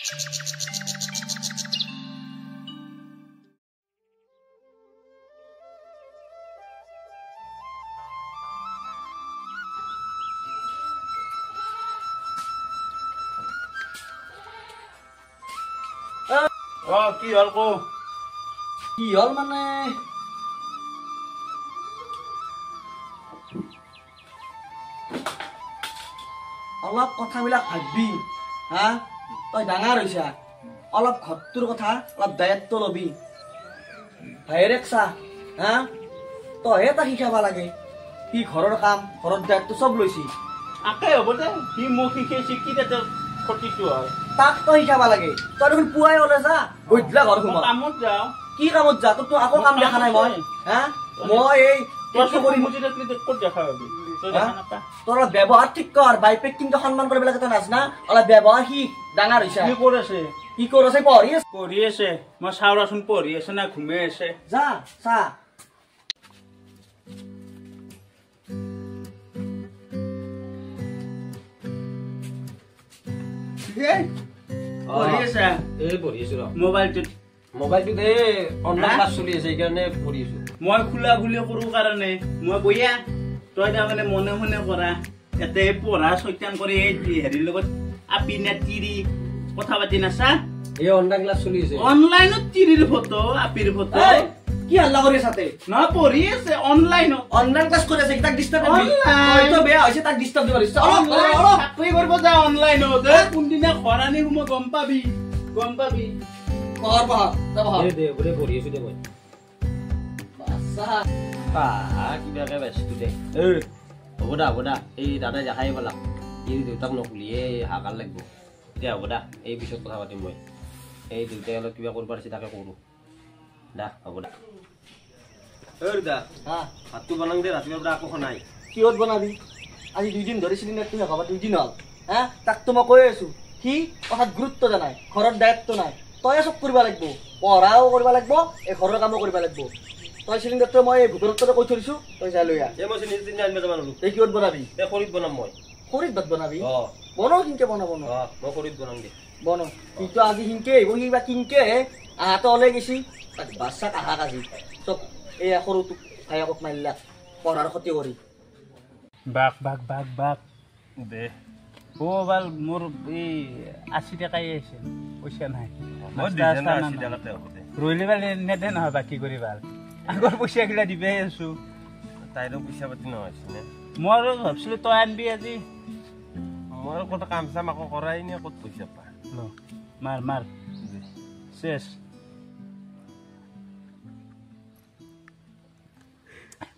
কি হল কো কি হল মানে অলপ কথাবিলাক ভাববি হা তই ডাঙৰ হৈছা অলপ ঘৰটোৰ কথা অলপ দায়িত্ব লবি ভাইৰেক চা হা তইহে তাক শিকাব লাগে সি ঘৰৰ কাম ঘৰৰ দায়িত্ব চব লৈছি আকে হ'ব দে সি মোক শিকাইছে কি তাতে ক্ষতিটো হয় তাক তই শিকাব লাগে তই দেখোন পুৱাই ওলাই যা গধূলা ঘৰ সোমা কামত যাওঁ কি কামত যা তোক আকৌ কাম দেখা নাই মই হা মই এই তোর ব্যবহার ঠিক কর বাইপেক কিন্তু সম্মান করবে লাগে তো নাচ না অলপ ব্যবহার শিখ ডাঙৰ হৈছা কি কৰিছে পঢ়ি আছে মই চাওৰাচোন পঢ়ি আছে না ঘুমে আছে যা চা পঢ়ি আছে পঢ়ি আছো মোবাইলটোত অনলাইন ক্লাছ চলি আছে সেইকাৰণে পঢ়ি আছো মই খোলা খুলি কৰো কাৰণে মই বহিয়া তই তাৰমানে মনে মনে কৰা এতে পঢ়া চৈতান কৰি হেৰিৰ লগত আপি নে তিৰি কথা পাতি নাছা এই অনলাইন ক্লাছ চলি আছে অনলাইনত তিৰিৰ ফটো আপিৰ ফটো কি হাল্লা কৰি আছে না পঢ়ি আছে অনলাইনত অনলাইন ক্লাছ কৰি আছে তাক ডিস্টাৰ্ব কৰি হয়তো বেয়া হৈছে তাক ডিস্টাৰ্ব দিব দিছে অলপ চাকৰি কৰিব যা অনলাইনত কোনদিনা খৰানি মই গম পাবি পঢ় দে বৰে পঢ়ি আছো দে মই বাছা কিবাকে পাইছো দে হ'ব দা এই দাদাই দেখাই পেলাম এই দেউতাক নকলিয়ে হাকাৰ লাগিব এতিয়া হ'ব দা এই পিছত কথা পাতিম মই এই দেউতাই অলপ কিবা কৰিব পাৰিছে তাকে কৰোঁ দা হ'ব দা দা ভাতটো বনাং দে ৰাতিপুৱাৰ পৰা আকৌ নাই কিহত বনাবি আজি 2 দিন ধৰি চিলিণ্ডাৰটো খাবা 2 দিন হল হা তাক তো মই কৈ আছো কি কথাত গুৰুত্ব জানাই ঘৰৰ দায়িত্ব নাই তই চব কৰিব লাগিব পঢ়াও কৰিব লাগিব এই ঘৰৰ কামো কৰিব লাগিব তই চিলিণ্ডাৰটো মই ভিতৰতে কৈ থৈছো তই যাই লৈ আ এই মই চিলিণ্ডাৰ আনিব যাম আৰু এই কিহত বনাবি এই খৰিত বনাম মই খৰিত ভাত বনাবি বনাও কিনকে বনাব ন মই খৰিত বনাম দে বনো কিন্তু আজি হিংকে বহিবা কিনকে আহাতে ওলাই গেছি বাচ্চা কাহা কাজি চব এই সৰুটো ভাইকক মাৰিলা পঢ়াৰ ক্ষতি কৰি বাক দে বাল মোৰ এই 80 টাকাই আছে পইচা নাই ৰইলে বাল নেদে নহয় বাকী কৰি ভাল আগৰ পইচা গিলা দিবে আছো তাইৰো পইচা পাতি নহয় মই ভাবছিলো তই আনবি আজি মই ক'ত কাম চাম আকৌ কৰাই নে ক'ত পইচা পা মাৰ শেষ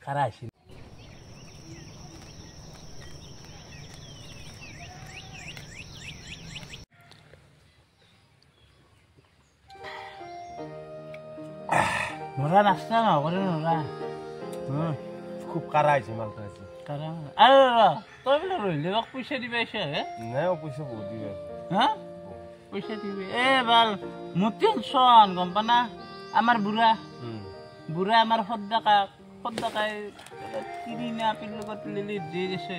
কাৰা আহিছিল নৰা নাস্তা নকৰে নৰা খুব কাৰা আহিছে মালটো আছে আৰু তই বোলে ৰহিলে পইচা দিবা আহিছে নাই পইচা বহুত দিবা হা পইচা দিবি বাল মোৰ টেনচন গম পানা আমাৰ বুঢ়া আমাৰ সদাকাই তিৰি নে আপিৰ লগত লিলি দি দিছে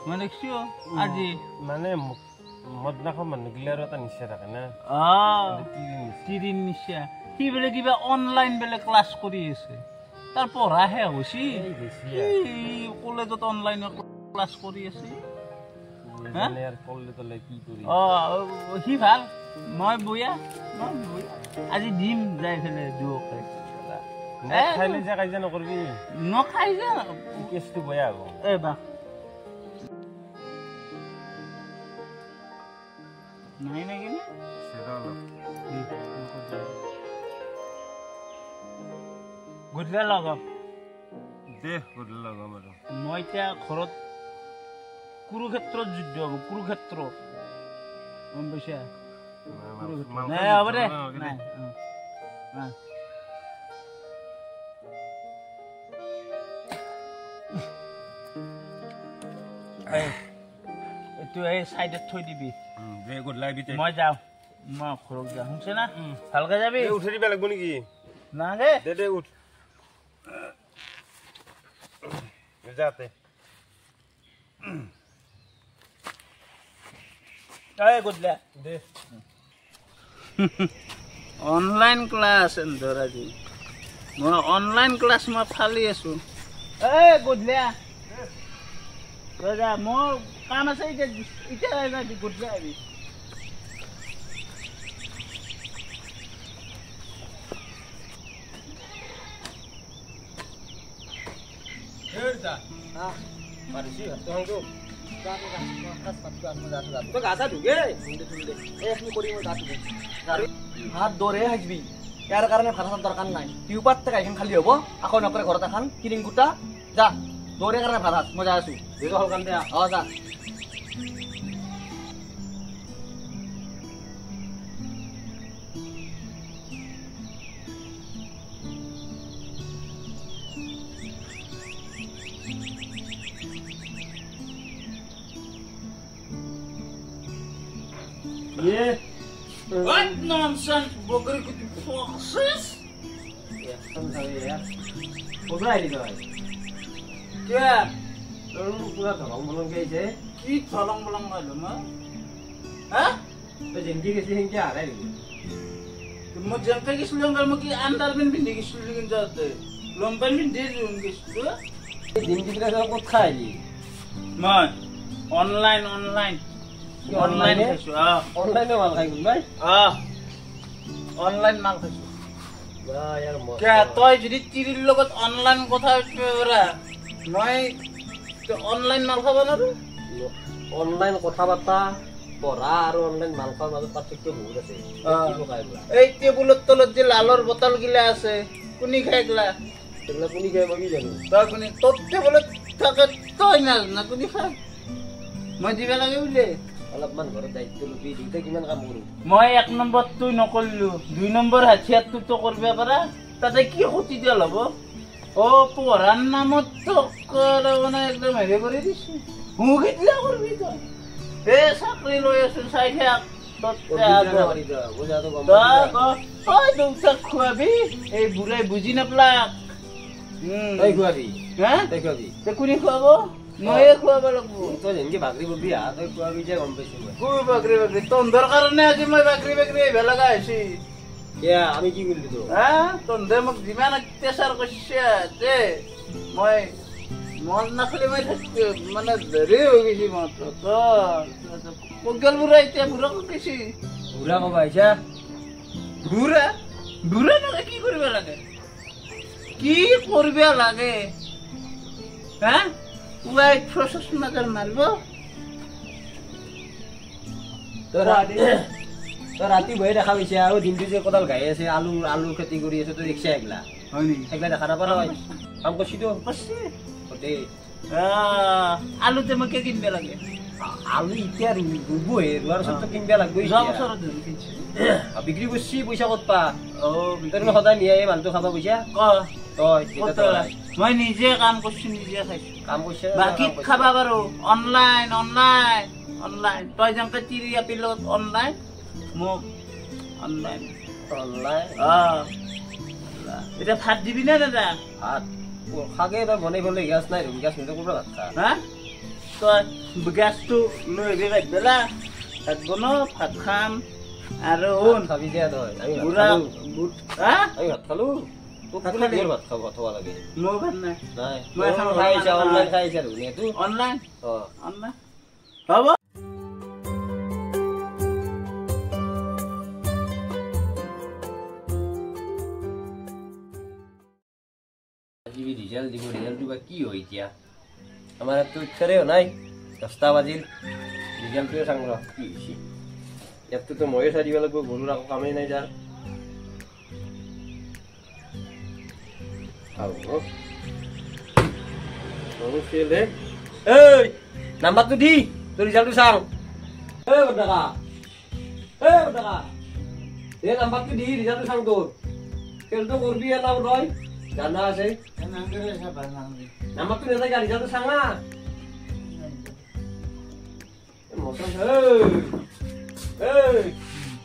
মই দেখিছো আজি মানে মদ নাখাওঁ মানুহগিলা আৰু এটা নিচা থাকে না তিৰি নিচা সি বোলে কিবা অনলাইন বোলে ক্লাছ কৰি আছে তাৰ পঢ়া শেষ হৈছে কলেজত অনলাইনত ক্লাছ কৰি আছে সি ভাল মই বয়া আজি দিম যাই ফেলে দুয়োকে খাইলে যে কাজিয়া নকৰিবি নখাই যে কেছটো বেয়া হ'ব বা নাই নেকি গধূলি লগাম দে গধূলি লগাম আৰু মই এতিয়া ঘৰত কুৰুক্ষেত্ৰত যুদ্ধ হ'ব কুৰুক্ষেত্ৰ গম পাইছা হ'ব দে এইটো এই চাইডত থৈ দিবি মই যাওঁ মই ঘৰত যাওঁ শুনছে না ভালকে যাবি উঠি দিব লাগিব নেকি না দে উঠ যাতে গধূলি দে অনলাইন ক্লাছ এন্দৰ আজি মই অনলাইন ক্লাছ মই ফালি আছো গধূলিয়া মোৰ কাম আছে এতিয়া গধূলি আহিবি হাত দৌৰে হাজবি ইয়াৰ কাৰণে ভাত চাত দৰকাৰ নাই টিউবাৰ টেকা এখন খালি হ'ব আকৌ নকৰে ঘৰত এখন কিনিং গোটা যা দৌৰে কাৰণে ভাত হাত মই যাই আছো যা What nonsense, bogri kutu foxes? Kya? Ki tholong bolong malum ha? Mo jangka ki sulong kal mo ki andar bin bindi ki sulong jate. Lomban bin de jung ki sulong. Man, online. Online খাইছো অনলাইনে মাল খাই গুণ ভাই online মাল খাইছো তই যদি তিৰিৰ লগত অনলাইন কথা পাতিবা মই অনলাইন মাল খাব নোৱাৰো অনলাইন কথা বাৰ্তা পঢ়া আৰু অনলাইন মাল খোৱাৰ মাজত পাৰ্থক্য বহুত আছে এই টেবুলৰ তলত যে লালৰ বটল গিলা আছে কোনি খাই গলা সেইবিলাক কোনি খাই মই কি জানো তই কোনি তোৰ টেবুলত থাকে তই না কোনি খাই মই দিবা লাগে বুলে অলপমান ঘৰত দায়িত্ব লবি দুটা কিমান কাম কৰো মই 1 নম্বৰ তুই নকৰিলো 2 নম্বৰ হাতিয়াত তুই তো কৰিব পাৰা তাতে কি ক্ষতি দিল হ'ব পঢ়াৰ নামত তো মানে একদম হেৰি কৰি দিছে হুকিলা কৰবি তই চাকৰি লৈ আছো চাই থাক তই দেউতাক খুৱাবি এই বুঢ়াই বুজি নাপলাক তই খুৱাবি কোনে খুৱাব ময়ে খুৱাব লাগব তই যেনেকে বাকৰি ববি তই খুৱাবি যে গম পাইছো বাকৰি তন্দৰ কাৰণে আজি মই বাকৰি আহিব লগা হৈছে আমি কি কৰিলো তো তন্দে মোক যিমান অত্যাচাৰ কৰিছে যে মই মন নাখালে মই মানে দেৰি হৈ গৈছে পগল বুঢ়া এতিয়া বুঢ়া কৈছে বুঢ়া কবা আহিছা বুঢ়া মানে কি কৰিব লাগে White process mother Malvo. ৰাতি বহি দেখা পাইছে আৰু দিনটো যে কদাল গাই আছে আলু খেতি কৰি আছে তো ৰিক্সা একলা একলা দেখা নাপাৰা হয় কাম কৰিছিতো আলুতে মই কিনব লাগে আলু এতিয়া ৰুবহে ৰোৱাৰ পিছত কিনবা লাগব বিক্ৰী কৰিছি পইচা ক'ত পা সদায় নিয়ে মানুহটো খাব পইচা মই নিজে কাম কৰিছো নিজে খাইছো কাম কৰিছে বাকীত খাবা পাৰো অনলাইন তই যেনেকে তিৰি আপি লগত অনলাইন মোক অনলাইন এতিয়া ভাত দিবি নে দাদা ভাত খাগে তই বনাই পেলাই গেছ নাই গেছ নিদিয়ে ক'ৰ পৰা ভাত খা তই গেছটো লৈ আহিবি বেলা ভাত বনাও ভাত খাম আৰু খাবি দিয়া তই আমি ভাত খালো ভাত খাব থবা লাগে মোৰ ভাত নাই মই খাইছা অনলাইন খাইছা ধুনীয়াটো অনলাইন হ'ব ৰিজাল্টটো বা কি হয় এতিয়া আমাৰ ইয়াততো উৎসাৰেও নাই 10টা বাজিল ৰিজাল্টটোৱে চাং ৰ কি হৈছে ইয়াততো ময়ে চাই দিব লাগিব গৰুৰ আকৌ কামেই নাই যাৰ নাম্বাৰটো দি তোৰ ৰিজাল্টটো চাওঁ নাম্বাৰটো দি ৰিজাল্টটো চাওঁ তোৰ খেলটো কৰবি এটা তই জানা আছে নাম্বাৰটো নেথাকে ৰিজাল্টটো চাং না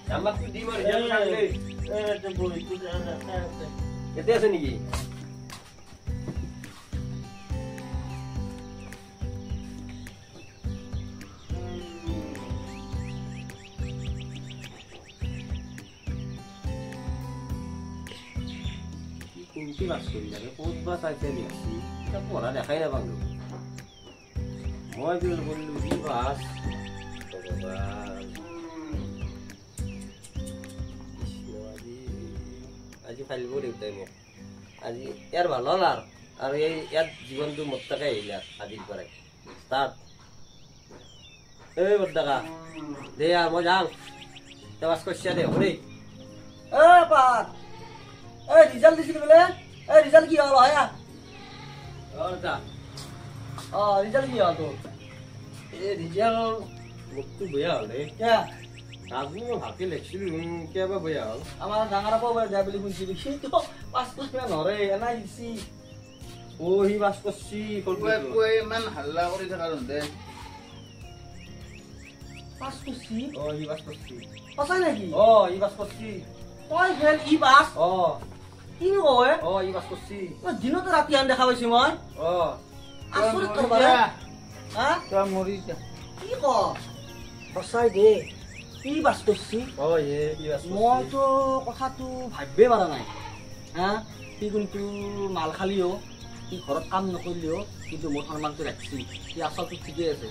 নাম্বাৰটো দি মই ৰিজাল্টটো চাং এতে আছে নেকি কি বাস কৰি থাকে ক'ত বা চাইছে লিখছি তাক পঢ়া দেখাই নাপালো মই বিল বললো কি বাস আজি ফাইলিব দেউতাই মোক আজি ইয়াৰ ভাল হ'ল আৰু এই ইয়াত জীৱনটো মোৰ তাকে আহিলে আজিৰ পৰাই ষ্টাৰ্ট এই বৰ্তাকা দে আৰু মই যাওঁ তই বাছ কৰিছা দে হ'ব দেই পাত এই ৰিজাল্ট দিছিল বোলে এই ৰিজাল্ট কি হ'ল হয়া ৰিজাল্ট কি হ'ল তোৰ এই ৰিজাল্ট মোকতো বেয়া হ'ল দেই কিয়া আজি মই ভালকে লিখিছিলো কিবা বেয়া হ'ল আমাৰ ডাঙৰ আকৌ যায় বুলি শুনিছিলো সেইটো 5 ক্লাছ নৰে এনাই দিছি সি বাছ কৰিছি ইমান হাল্লা কৰি থকা দে 5 কৰছি ই বাছ কৰিছি সঁচাই নেকি ই বাছ কৰিছি তই ফেল ই বাস কি কয় ই বাছ কৰিছি দিনতো ৰাতি আন দেখা পাইছি মই আচৰিত কৰবা হা তই মৰি যা কি ক সঁচাই দে ই বাস কৰছি ই বাছ মইতো কথাটো ভাবিবই পাৰা নাই হা সি কিন্তু মাল খালিও সি ঘৰত কাম নকৰিলেও কিন্তু মোৰ সন্মানটো ৰাখছি সি আচলটো ঠিকেই আছে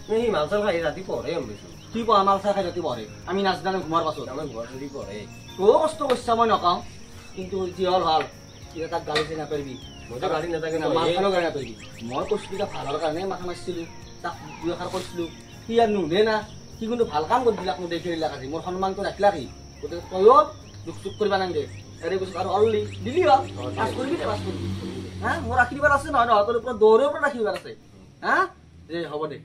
সি মাল চাল খাই ৰাতি পঢ়ে বেছি কি পঢ়া মাল চাই খাই ৰাতি পঢ়ে আমি নাচগানে ঘুমাৰ পাছত আমাৰ ঘৰত যদি পঢ়ে তয়ো কষ্ট কৰিছা মই নকওঁ কিন্তু যি হ'ল ভাল এতিয়া তাক গালি চাই নাপাৰিবি মইতো গাড়ী নাথাকে মাল খালেও গালি নাপাৰিবি মই কৈছিলো এতিয়া ভালৰ কাৰণে মাথা মাৰিছিলো তাক দুই এষাৰ কৈছিলো সি আৰু নুধে না সি কিন্তু ভাল কাম কৰি দিলাক মোক দেখি দিলাক আজি মোৰ সন্মানটো ৰাখিলাক সি গতিকে তয়ো দুখ চুখ কৰিব নালাগে এনে কৈছো আৰু অললি দিলি হ'ল পাছ কৰিবি পাছ কৰিবি হা মোৰ ৰাখি দিবাৰ আছে নহয় নহয় তোৰ ওপৰত দৌৰৰ ওপৰত ৰাখি দিবাৰ আছে হা দে হ'ব দে